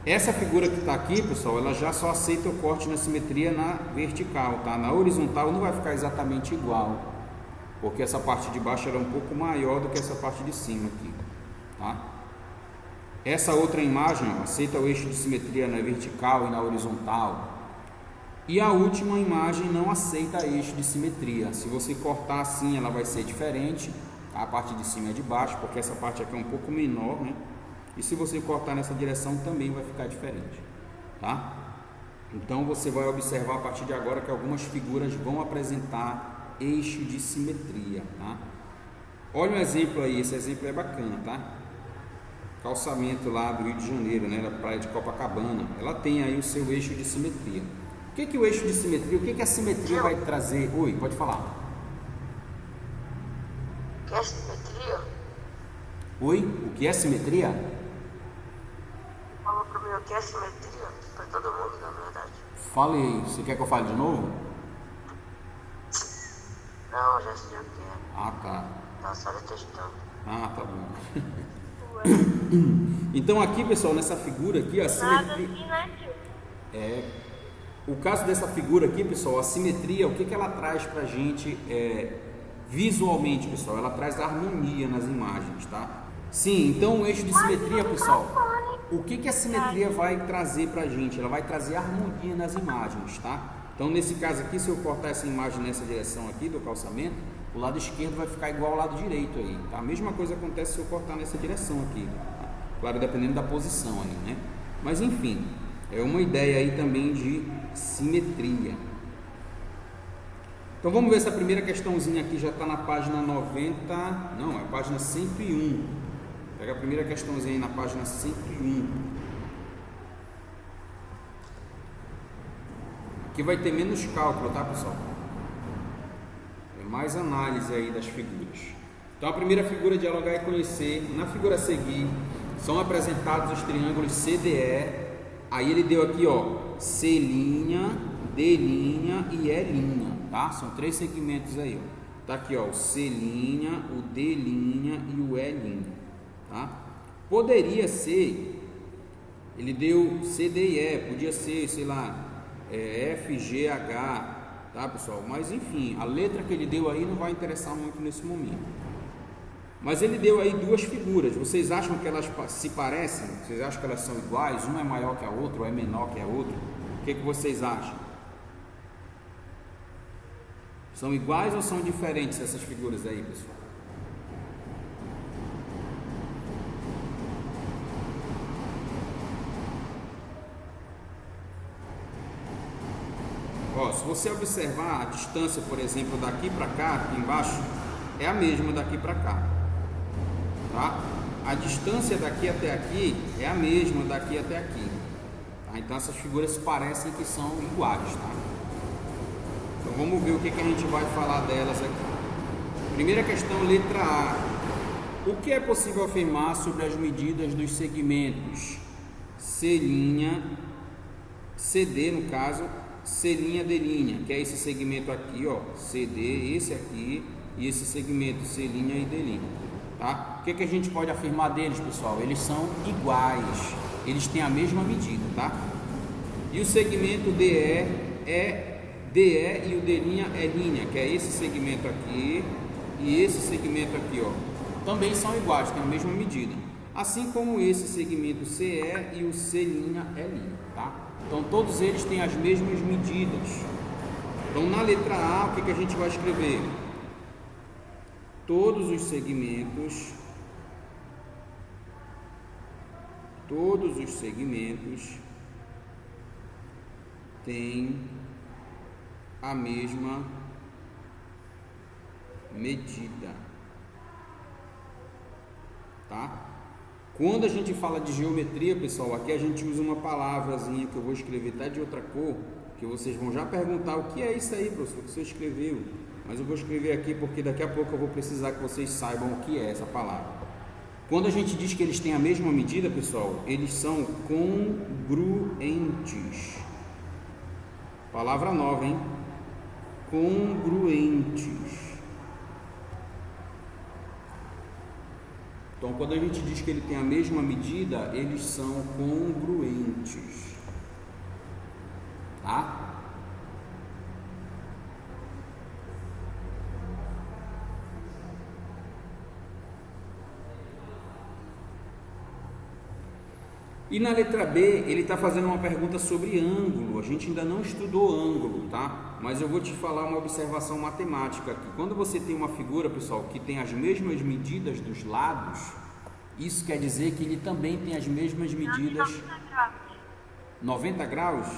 Essa figura que está aqui, pessoal, ela já só aceita o corte na simetria na vertical, tá? Na horizontal não vai ficar exatamente igual, porque essa parte de baixo era um pouco maior do que essa parte de cima aqui, tá? Essa outra imagem, ó, aceita o eixo de simetria na vertical e na horizontal. E a última imagem não aceita eixo de simetria. Se você cortar assim, ela vai ser diferente. A parte de cima é de baixo, porque essa parte aqui é um pouco menor, né? E se você cortar nessa direção, também vai ficar diferente, tá? Então, você vai observar a partir de agora que algumas figuras vão apresentar eixo de simetria, tá? Olha um exemplo aí, esse exemplo é bacana, tá? Calçamento lá do Rio de Janeiro, né? Da praia de Copacabana. Ela tem aí o seu eixo de simetria. O que o eixo de simetria, o que a simetria vai trazer? Oi, pode falar. O que é simetria? Oi, o que é simetria? Fala para mim o que é simetria, para todo mundo, na verdade. Fale, você quer que eu fale de novo? Não, já sei o que é. Ah, tá. Tá só testando. Ah, tá bom. Então aqui, pessoal, nessa figura aqui, a simetria... Nada assim, né, tio? O caso dessa figura aqui, pessoal, a simetria, o que ela traz pra gente visualmente, pessoal? Ela traz harmonia nas imagens, tá? Sim, então o eixo de simetria, pessoal, o que a simetria vai trazer pra gente? Ela vai trazer harmonia nas imagens, tá? Então, nesse caso aqui, se eu cortar essa imagem nessa direção aqui do calçamento, o lado esquerdo vai ficar igual ao lado direito aí, tá? A mesma coisa acontece se eu cortar nessa direção aqui, tá? Claro, dependendo da posição aí, né? Mas, enfim, é uma ideia aí também de simetria. Então, vamos ver essa primeira questãozinha aqui, já está na página 90, não, é a página 101. Pega a primeira questãozinha aí na página 101. Aqui vai ter menos cálculo, tá, pessoal? É mais análise aí das figuras. Então, a primeira figura dialogar e conhecer. Na figura a seguir, são apresentados os triângulos CDE. Aí ele deu aqui, ó, C', D' e E', tá? São três segmentos aí, ó. Tá aqui, ó, o C', o D' e o E', tá? Poderia ser, ele deu C, D e E, podia ser, sei lá, F, G, H, tá, pessoal? Mas enfim, a letra que ele deu aí não vai interessar muito nesse momento. Mas ele deu aí duas figuras. Vocês acham que elas se parecem? Vocês acham que elas são iguais? Uma é maior que a outra, ou é menor que a outra? O que vocês acham? São iguais ou são diferentes essas figuras aí, pessoal? Ó, se você observar a distância, por exemplo, daqui para cá, aqui embaixo, é a mesma daqui para cá, tá? A distância daqui até aqui é a mesma daqui até aqui, tá? Então essas figuras parecem que são iguais, tá? Então vamos ver o que a gente vai falar delas aqui. Primeira questão, letra A. O que é possível afirmar sobre as medidas dos segmentos C', CD no caso, C', D', que é esse segmento aqui, ó, CD, esse aqui, e esse segmento C' e D', tá? O que a gente pode afirmar deles, pessoal? Eles são iguais, eles têm a mesma medida, tá? E o segmento DE e o D' é linha, que é esse segmento aqui e esse segmento aqui, ó, também são iguais, têm a mesma medida. Assim como esse segmento CE e o C' é linha, tá? Então todos eles têm as mesmas medidas. Então na letra A, o que a gente vai escrever? Todos os segmentos têm a mesma medida, tá? Quando a gente fala de geometria, pessoal, aqui a gente usa uma palavrazinha que eu vou escrever até de outra cor, que vocês vão já perguntar o que é isso aí, professor, que você escreveu. Mas eu vou escrever aqui porque daqui a pouco eu vou precisar que vocês saibam o que é essa palavra. Quando a gente diz que eles têm a mesma medida, pessoal, eles são congruentes. Palavra nova, hein? Congruentes. Então, quando a gente diz que ele tem a mesma medida, eles são congruentes, tá? E na letra B, ele está fazendo uma pergunta sobre ângulo. A gente ainda não estudou ângulo, tá? Mas eu vou te falar uma observação matemática aqui. Quando você tem uma figura, pessoal, que tem as mesmas medidas dos lados, isso quer dizer que ele também tem as mesmas medidas. 90 graus?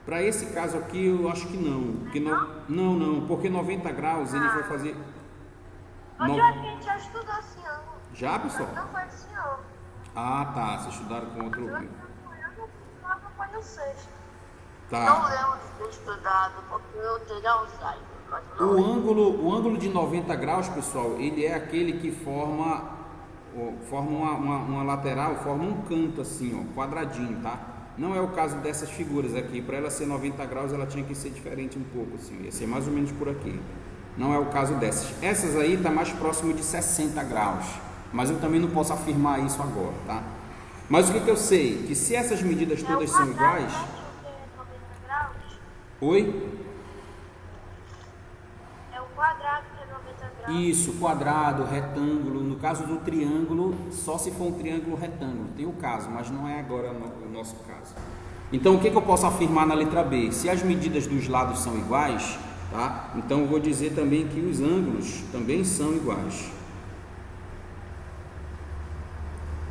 Para esse caso aqui, eu acho que não. Porque não, porque 90 graus ele vai fazer. Onde a gente já estudou assim ângulo? Já, pessoal? Não foi assim ângulo. Ah, tá. Vocês estudaram com outro. Eu não foi no sexto. Tá. Não lembro de ter estudado, porque eu tenho Alzheimer. O ângulo de 90 graus, pessoal, ele é aquele que forma uma lateral, forma um canto assim, ó, quadradinho, tá? Não é o caso dessas figuras aqui. Para ela ser 90 graus, ela tinha que ser diferente um pouco, assim. Ia ser mais ou menos por aqui. Não é o caso dessas. Essas aí tá mais próximo de 60 graus. Mas eu também não posso afirmar isso agora, tá? Mas o que eu sei? Que se essas medidas todas são iguais... Oi? É o quadrado que é 90 graus. Isso, quadrado, retângulo. No caso do triângulo, só se for um triângulo retângulo. Tem o caso, mas não é agora o nosso caso. Então, o que eu posso afirmar na letra B? Se as medidas dos lados são iguais, tá? Então, eu vou dizer também que os ângulos também são iguais.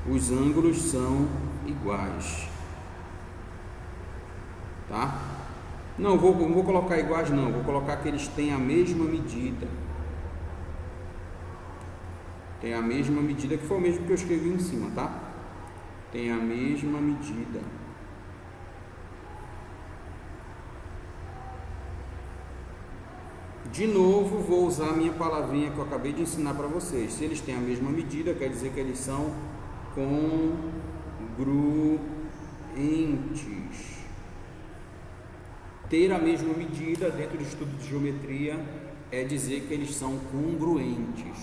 Os ângulos são iguais, tá? Não vou colocar iguais não, vou colocar que eles têm a mesma medida. Tem a mesma medida, que foi o mesmo que eu escrevi em cima, tá? Tem a mesma medida. De novo, vou usar a minha palavrinha que eu acabei de ensinar para vocês. Se eles têm a mesma medida, quer dizer que eles são congruentes. Ter a mesma medida dentro do estudo de geometria é dizer que eles são congruentes,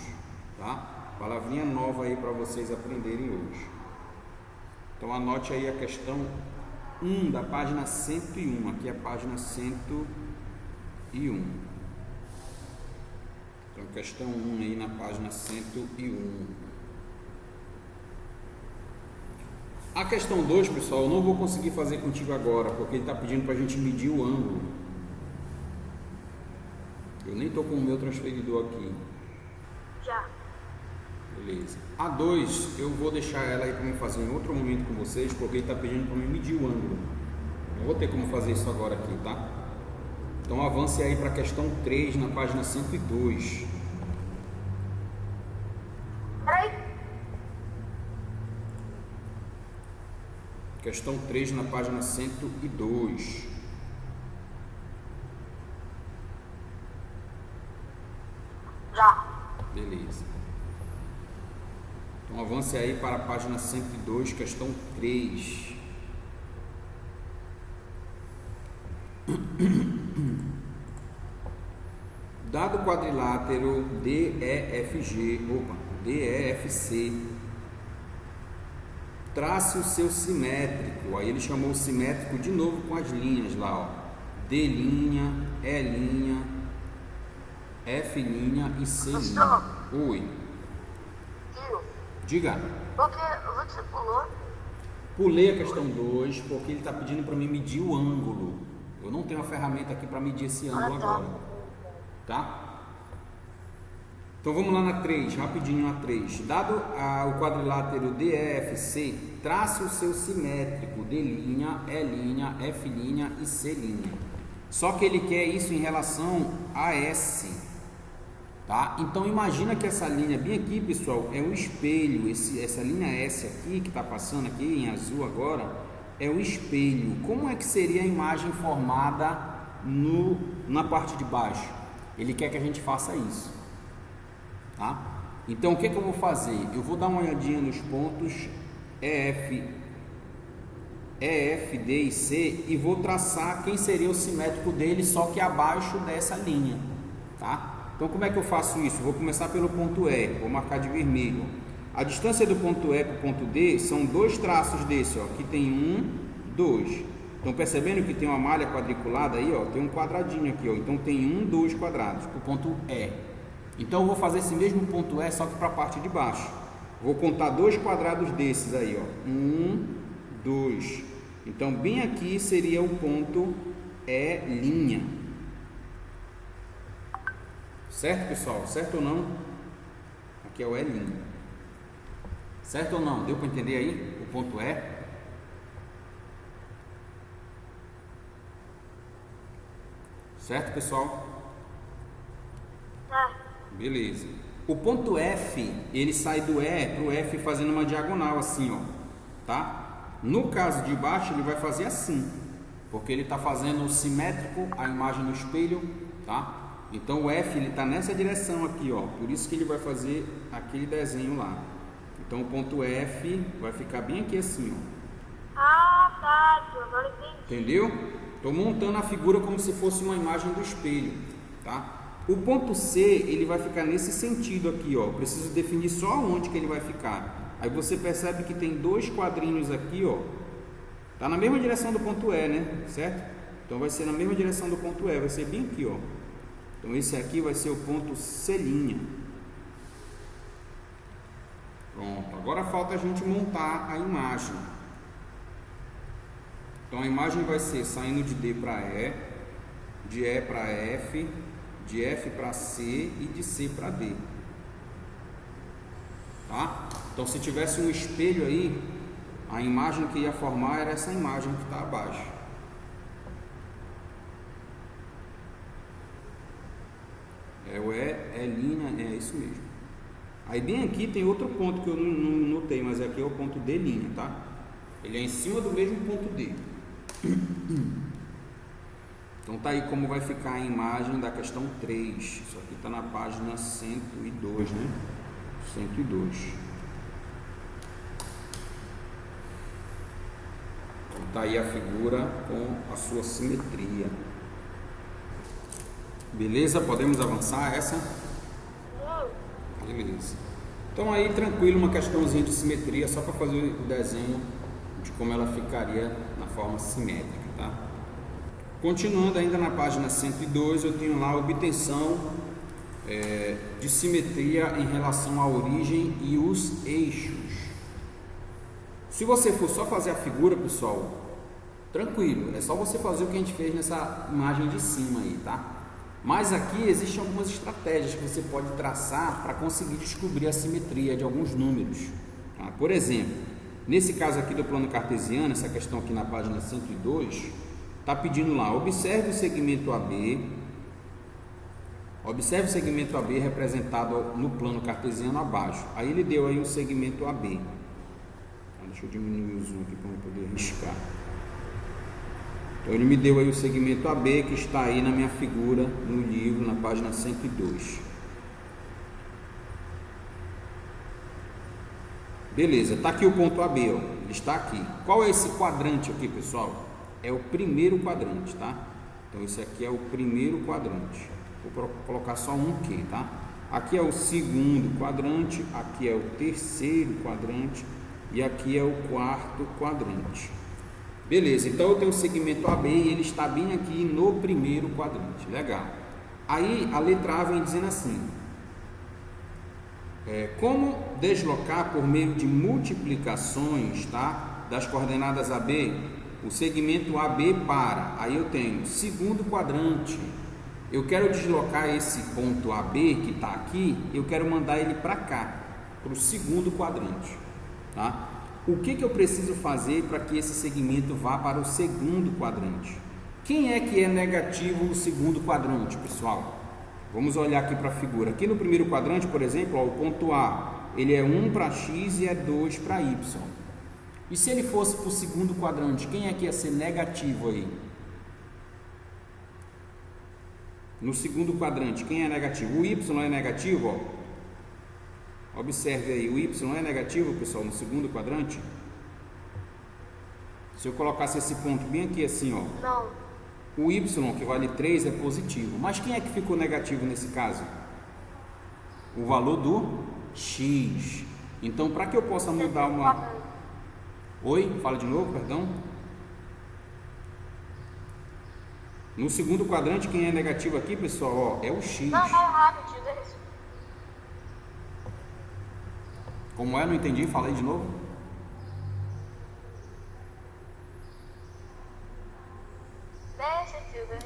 tá? Palavrinha nova aí para vocês aprenderem hoje. Então anote aí a questão 1 da página 101, aqui é a página 101. Então questão 1 aí na página 101. A questão 2, pessoal, eu não vou conseguir fazer contigo agora, porque ele está pedindo para a gente medir o ângulo. Eu nem estou com o meu transferidor aqui. Já. Beleza. A 2, eu vou deixar ela aí para me fazer em outro momento com vocês, porque ele está pedindo para me medir o ângulo. Não vou ter como fazer isso agora aqui, tá? Então avance aí para a questão 3 na página 102. Peraí. Questão 3 na página 102. Já. Beleza. Então avance aí para a página 102, questão 3. Dado o quadrilátero DEFC, trace o seu simétrico. Aí ele chamou o simétrico de novo com as linhas lá, ó. D', E', F' e C'. Oi. Tio, Diga. por que você pulou? Pulei a questão 2 porque ele está pedindo para mim medir o ângulo. Eu não tenho uma ferramenta aqui para medir esse ângulo agora. Tá? Então vamos lá na 3, rapidinho na 3. Dado o quadrilátero DEFC, trace o seu simétrico D', E', F' e C'. Só que ele quer isso em relação a S. Tá? Então imagina que essa linha bem aqui, pessoal, é um espelho. Essa linha S aqui, que está passando aqui em azul agora, é o espelho. Como é que seria a imagem formada na parte de baixo? Ele quer que a gente faça isso. Tá? Então o que eu vou fazer? Eu vou dar uma olhadinha nos pontos EF, D e C e vou traçar quem seria o simétrico dele, só que abaixo dessa linha. Tá? Então como é que eu faço isso? Vou começar pelo ponto E, vou marcar de vermelho. A distância do ponto E para o ponto D são 2 traços desse, ó. Aqui tem 1, 2. Estão percebendo que tem uma malha quadriculada aí, ó? Tem um quadradinho aqui, ó. Então tem 1, 2 quadrados para o ponto E. Então eu vou fazer esse mesmo ponto E, só que para a parte de baixo. Vou contar 2 quadrados desses aí, ó. 1, 2. Então bem aqui seria o ponto E'. Certo, pessoal? Certo ou não? Aqui é o E'. Certo ou não? Deu para entender aí o ponto E? Certo, pessoal? Beleza. O ponto F, ele sai do E para o F fazendo uma diagonal assim, ó. Tá? No caso de baixo, ele vai fazer assim, porque ele está fazendo simétrico a imagem no espelho, tá? Então o F ele está nessa direção aqui, ó. Por isso que ele vai fazer aquele desenho lá. Então o ponto F vai ficar bem aqui assim, ó. Ah, tá, agora entendi. Entendeu? Estou montando a figura como se fosse uma imagem do espelho, tá? O ponto C ele vai ficar nesse sentido aqui, ó. Eu preciso definir só onde que ele vai ficar. Aí você percebe que tem 2 quadrinhos aqui, ó. Tá na mesma direção do ponto E, né? Certo? Então vai ser na mesma direção do ponto E, vai ser bem aqui, ó. Então esse aqui vai ser o ponto C'. Pronto, agora falta a gente montar a imagem. Então a imagem vai ser saindo de D para E, de E para F, de F para C e de C para D. Tá? Então se tivesse um espelho aí, a imagem que ia formar era essa imagem que está abaixo. É o E', é isso mesmo. Aí bem aqui tem outro ponto que eu não notei, mas aqui é o ponto D', tá? Ele é em cima do mesmo ponto D. Então tá aí como vai ficar a imagem da questão 3. Isso aqui está na página 102, né? 102. Então tá aí a figura com a sua simetria. Beleza? Podemos avançar essa? Beleza. Então aí tranquilo, uma questãozinha de simetria só para fazer o desenho de como ela ficaria na forma simétrica, tá? Continuando ainda na página 102, eu tenho lá a obtenção de simetria em relação à origem e os eixos. Se você for só fazer a figura, pessoal, tranquilo, é só você fazer o que a gente fez nessa imagem de cima aí, tá? Mas aqui existem algumas estratégias que você pode traçar para conseguir descobrir a simetria de alguns números, tá? Por exemplo, nesse caso aqui do plano cartesiano, essa questão aqui na página 102, está pedindo lá, observe o segmento AB. Observe o segmento AB representado no plano cartesiano abaixo. Aí ele deu aí o segmento AB. Deixa eu diminuir o zoom aqui para eu poder riscar. Então ele me deu aí o segmento AB que está aí na minha figura no livro, na página 102. Beleza, está aqui o ponto AB, ó. Ele está aqui. Qual é esse quadrante aqui, pessoal? É o primeiro quadrante, tá? Então esse aqui é o primeiro quadrante. Vou colocar só um Q, tá? Aqui é o segundo quadrante, aqui é o terceiro quadrante e aqui é o quarto quadrante. Beleza, então eu tenho o segmento AB e ele está bem aqui no primeiro quadrante. Legal. Aí a letra A vem dizendo assim: como deslocar por meio de multiplicações, tá, das coordenadas AB, o segmento AB para. Aí eu tenho segundo quadrante. Eu quero deslocar esse ponto AB que está aqui, eu quero mandar ele para cá, para o segundo quadrante, tá? O que eu preciso fazer para que esse segmento vá para o segundo quadrante? Quem é que é negativo no segundo quadrante, pessoal? Vamos olhar aqui para a figura. Aqui no primeiro quadrante, por exemplo, ó, o ponto A, ele é 1 para X e é 2 para Y. E se ele fosse para o segundo quadrante, quem é que ia ser negativo aí? No segundo quadrante, quem é negativo? O Y é negativo, ó. Observe aí, o Y é negativo, pessoal, no segundo quadrante. Se eu colocasse esse ponto bem aqui assim, ó. Não. O Y, que vale 3, é positivo. Mas quem é que ficou negativo nesse caso? O valor do X. Então, para que eu possa mudar uma... Oi? Fala de novo, perdão. No segundo quadrante, quem é negativo aqui, pessoal, ó, é o X. Não, vai rápido, diga isso. Como é? Não entendi, fala aí de novo.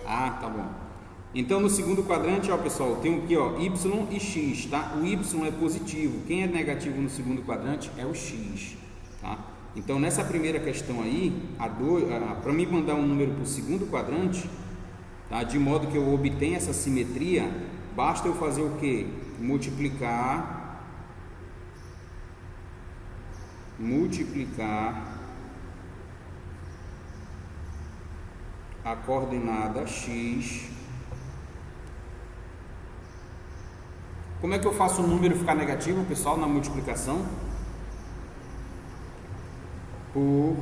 Ah, tá bom. Então, no segundo quadrante, ó, pessoal, tem aqui, ó, Y e X, tá? O Y é positivo. Quem é negativo no segundo quadrante é o X, tá? Então, nessa primeira questão aí, para mim mandar um número para o segundo quadrante, tá? De modo que eu obtenha essa simetria, basta eu fazer o quê? Multiplicar a coordenada X. Como é que eu faço o número ficar negativo, pessoal, na multiplicação? Por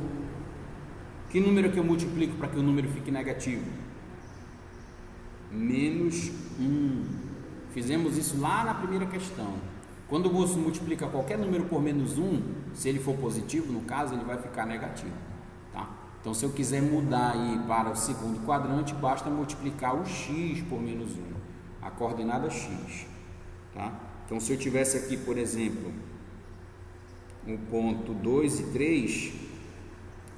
que número que eu multiplico para que o número fique negativo? Menos 1. Fizemos isso lá na primeira questão. Quando você multiplica qualquer número por menos 1, se ele for positivo, no caso, ele vai ficar negativo, tá? Então, se eu quiser mudar aí para o segundo quadrante, basta multiplicar o X por menos 1, a coordenada X, tá? Então, se eu tivesse aqui, por exemplo, um ponto 2 e 3,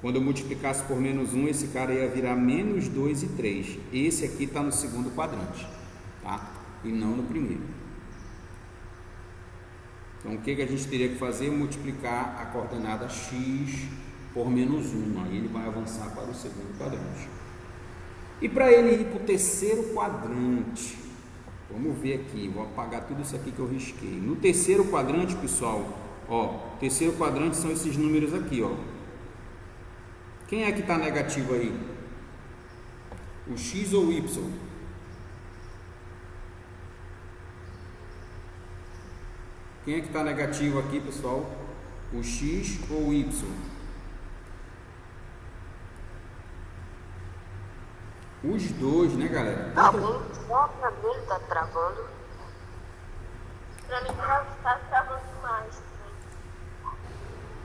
quando eu multiplicasse por menos 1, esse cara ia virar menos 2 e 3. Esse aqui está no segundo quadrante, tá? E não no primeiro. Então, o que a gente teria que fazer? Multiplicar a coordenada X por menos 1. Aí ele vai avançar para o segundo quadrante. E para ele ir para o terceiro quadrante, vamos ver aqui, vou apagar tudo isso aqui que eu risquei. No terceiro quadrante, pessoal, ó, terceiro quadrante são esses números aqui, ó. Quem é que está negativo aí? O X ou o Y? Quem é que está negativo aqui, pessoal? O X ou o Y? Os dois, né, galera? Alguém só pra dele tá travando. Pra mim tá travando demais.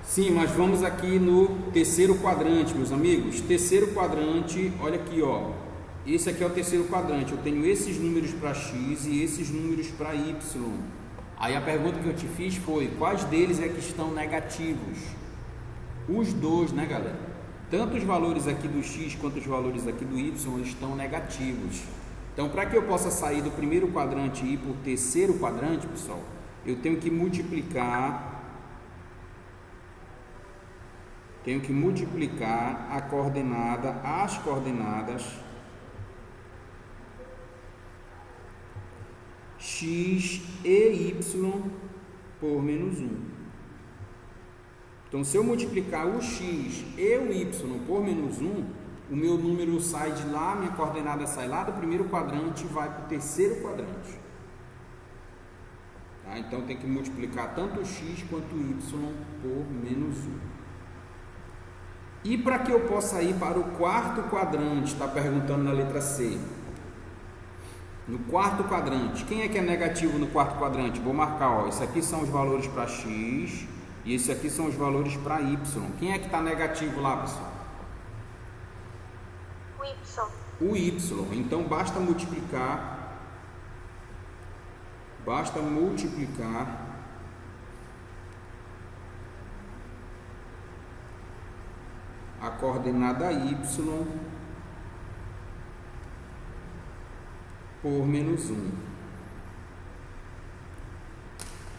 Sim, mas vamos aqui no terceiro quadrante, meus amigos. Terceiro quadrante, olha aqui, ó. Esse aqui é o terceiro quadrante. Eu tenho esses números para X e esses números para Y. Aí a pergunta que eu te fiz foi: quais deles é que estão negativos? Os dois, né, galera? Tanto os valores aqui do X quanto os valores aqui do Y estão negativos. Então, para que eu possa sair do primeiro quadrante e ir para o terceiro quadrante, pessoal, eu tenho que multiplicar a coordenada, as coordenadas X e Y por menos 1. Então, se eu multiplicar o X e o Y por menos 1, o meu número sai de lá, minha coordenada sai lá do primeiro quadrante e vai para o terceiro quadrante. Tá? Então tem que multiplicar tanto x quanto y por menos 1. E para que eu possa ir para o quarto quadrante, está perguntando na letra C. No quarto quadrante, quem é que é negativo no quarto quadrante? Vou marcar, ó, esse aqui são os valores para x e esse aqui são os valores para y. Quem é que está negativo lá, pessoal? O Y. O y. Então basta multiplicar a coordenada y por menos 1.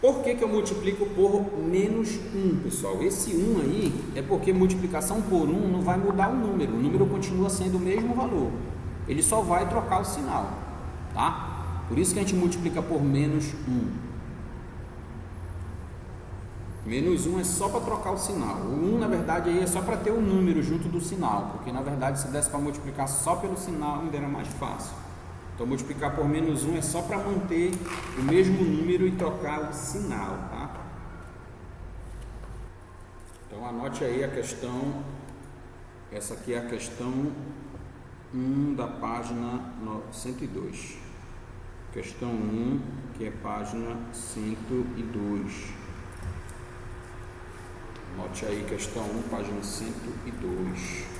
Por que eu multiplico por menos 1, pessoal? Esse 1 aí é porque multiplicação por 1 não vai mudar o número continua sendo o mesmo valor, ele só vai trocar o sinal, tá? Por isso que a gente multiplica por menos 1. Menos 1 é só para trocar o sinal. O 1 na verdade aí é só para ter o número junto do sinal, porque na verdade se desse para multiplicar só pelo sinal ainda era mais fácil. Então multiplicar por menos 1 é só para manter o mesmo número e trocar o sinal, tá? Então anote aí a questão, essa aqui é a questão 1 da página 102. Questão 1, que é página 102. Anote aí questão 1, página 102.